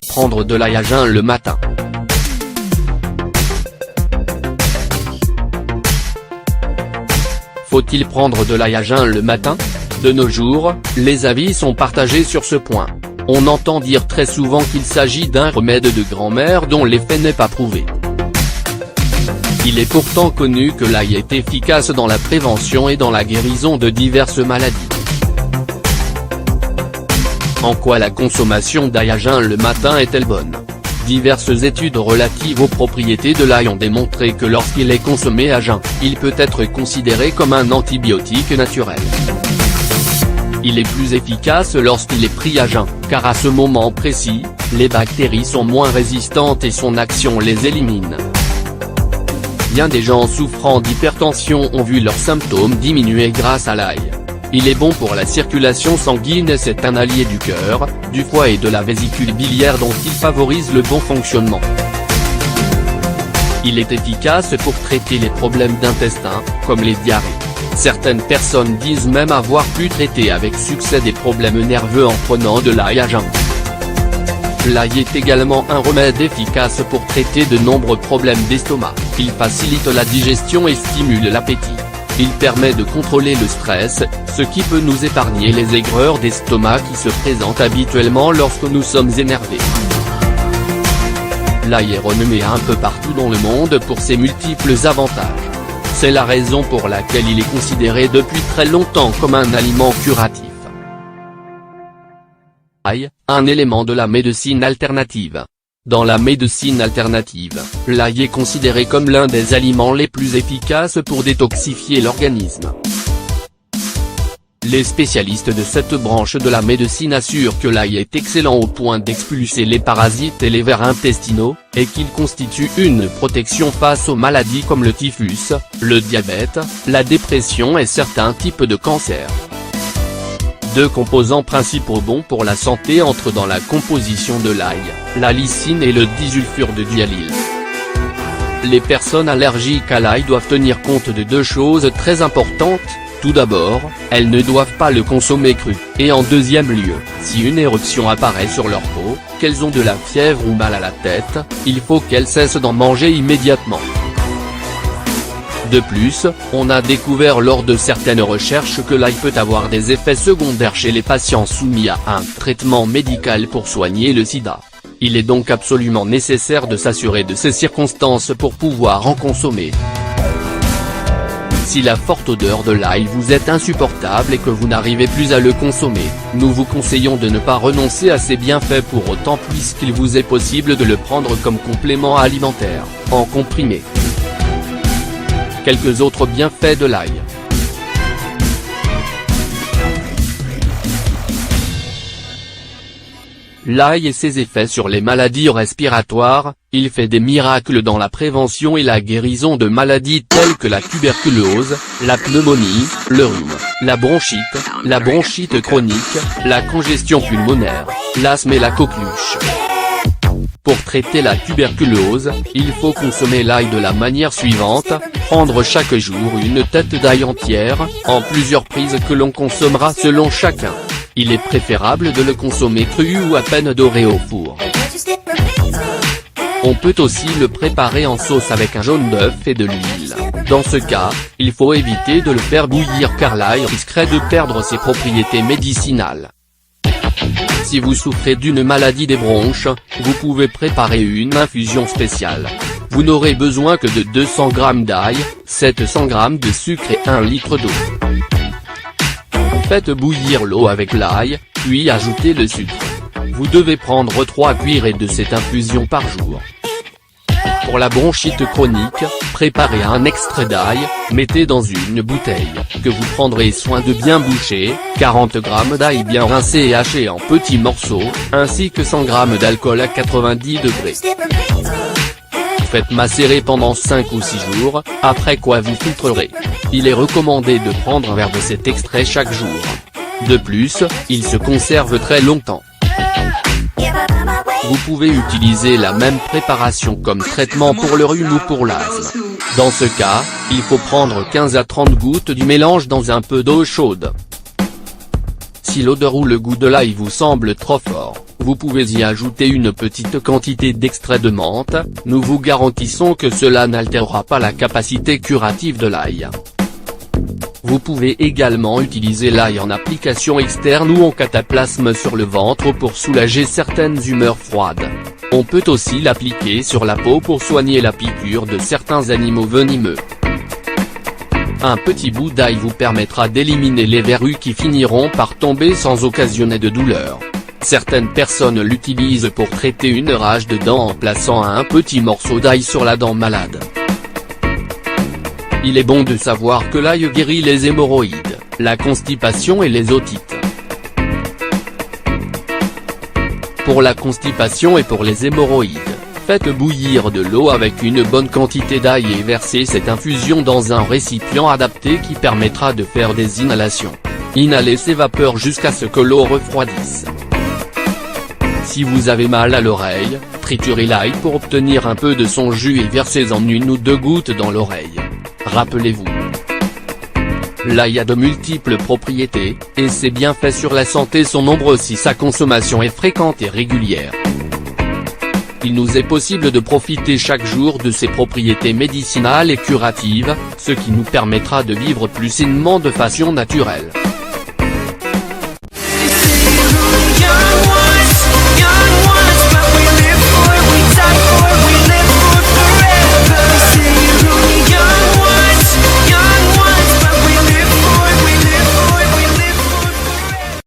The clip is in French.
Prendre de l'ail à jeun le matin. Faut-il prendre de l'ail à jeun le matin? De nos jours, les avis sont partagés sur ce point. On entend dire très souvent qu'il s'agit d'un remède de grand-mère dont l'effet n'est pas prouvé. Il est pourtant connu que l'ail est efficace dans la prévention et dans la guérison de diverses maladies. En quoi la consommation d'ail à jeun le matin est-elle bonne? Diverses études relatives aux propriétés de l'ail ont démontré que lorsqu'il est consommé à jeun, il peut être considéré comme un antibiotique naturel. Il est plus efficace lorsqu'il est pris à jeun, car à ce moment précis, les bactéries sont moins résistantes et son action les élimine. Bien des gens souffrant d'hypertension ont vu leurs symptômes diminuer grâce à l'ail. Il est bon pour la circulation sanguine et c'est un allié du cœur, du foie et de la vésicule biliaire dont il favorise le bon fonctionnement. Il est efficace pour traiter les problèmes d'intestin, comme les diarrhées. Certaines personnes disent même avoir pu traiter avec succès des problèmes nerveux en prenant de l'ail à jeun. L'ail est également un remède efficace pour traiter de nombreux problèmes d'estomac. Il facilite la digestion et stimule l'appétit. Il permet de contrôler le stress, ce qui peut nous épargner les aigreurs d'estomac qui se présentent habituellement lorsque nous sommes énervés. L'ail est renommé un peu partout dans le monde pour ses multiples avantages. C'est la raison pour laquelle il est considéré depuis très longtemps comme un aliment curatif. L'ail, un élément de la médecine alternative. Dans la médecine alternative, l'ail est considéré comme l'un des aliments les plus efficaces pour détoxifier l'organisme. Les spécialistes de cette branche de la médecine assurent que l'ail est excellent au point d'expulser les parasites et les vers intestinaux, et qu'il constitue une protection face aux maladies comme le typhus, le diabète, la dépression et certains types de cancers. Deux composants principaux bons pour la santé entrent dans la composition de l'ail, la lysine et le disulfure de diallyle. Les personnes allergiques à l'ail doivent tenir compte de deux choses très importantes. Tout d'abord, elles ne doivent pas le consommer cru, et en deuxième lieu, si une éruption apparaît sur leur peau, qu'elles ont de la fièvre ou mal à la tête, il faut qu'elles cessent d'en manger immédiatement. De plus, on a découvert lors de certaines recherches que l'ail peut avoir des effets secondaires chez les patients soumis à un traitement médical pour soigner le sida. Il est donc absolument nécessaire de s'assurer de ces circonstances pour pouvoir en consommer. Si la forte odeur de l'ail vous est insupportable et que vous n'arrivez plus à le consommer, nous vous conseillons de ne pas renoncer à ses bienfaits pour autant puisqu'il vous est possible de le prendre comme complément alimentaire, en comprimé. Quelques autres bienfaits de l'ail. L'ail et ses effets sur les maladies respiratoires, il fait des miracles dans la prévention et la guérison de maladies telles que la tuberculose, la pneumonie, le rhume, la bronchite chronique, la congestion pulmonaire, l'asthme et la coqueluche. Pour traiter la tuberculose, il faut consommer l'ail de la manière suivante, prendre chaque jour une tête d'ail entière, en plusieurs prises que l'on consommera selon chacun. Il est préférable de le consommer cru ou à peine doré au four. On peut aussi le préparer en sauce avec un jaune d'œuf et de l'huile. Dans ce cas, il faut éviter de le faire bouillir car l'ail risquerait de perdre ses propriétés médicinales. Si vous souffrez d'une maladie des bronches, vous pouvez préparer une infusion spéciale. Vous n'aurez besoin que de 200 g d'ail, 700 g de sucre et 1 litre d'eau. Faites bouillir l'eau avec l'ail, puis ajoutez le sucre. Vous devez prendre 3 cuillerées de cette infusion par jour. Pour la bronchite chronique, préparez un extrait d'ail, mettez dans une bouteille, que vous prendrez soin de bien boucher, 40 g d'ail bien rincé et haché en petits morceaux, ainsi que 100 g d'alcool à 90 degrés. Faites macérer pendant 5 ou 6 jours, après quoi vous filtrerez. Il est recommandé de prendre un verre de cet extrait chaque jour. De plus, il se conserve très longtemps. Vous pouvez utiliser la même préparation comme traitement pour le rhume ou pour l'asthme. Dans ce cas, il faut prendre 15 à 30 gouttes du mélange dans un peu d'eau chaude. Si l'odeur ou le goût de l'ail vous semble trop fort, vous pouvez y ajouter une petite quantité d'extrait de menthe, nous vous garantissons que cela n'altérera pas la capacité curative de l'ail. Vous pouvez également utiliser l'ail en application externe ou en cataplasme sur le ventre pour soulager certaines humeurs froides. On peut aussi l'appliquer sur la peau pour soigner la piqûre de certains animaux venimeux. Un petit bout d'ail vous permettra d'éliminer les verrues qui finiront par tomber sans occasionner de douleur. Certaines personnes l'utilisent pour traiter une rage de dents en plaçant un petit morceau d'ail sur la dent malade. Il est bon de savoir que l'ail guérit les hémorroïdes, la constipation et les otites. Pour la constipation et pour les hémorroïdes, faites bouillir de l'eau avec une bonne quantité d'ail et versez cette infusion dans un récipient adapté qui permettra de faire des inhalations. Inhalez ces vapeurs jusqu'à ce que l'eau refroidisse. Si vous avez mal à l'oreille, triturez l'ail pour obtenir un peu de son jus et versez-en 1 ou 2 gouttes dans l'oreille. Rappelez-vous, l'ail a de multiples propriétés, et ses bienfaits sur la santé sont nombreux si sa consommation est fréquente et régulière. Il nous est possible de profiter chaque jour de ses propriétés médicinales et curatives, ce qui nous permettra de vivre plus sainement de façon naturelle.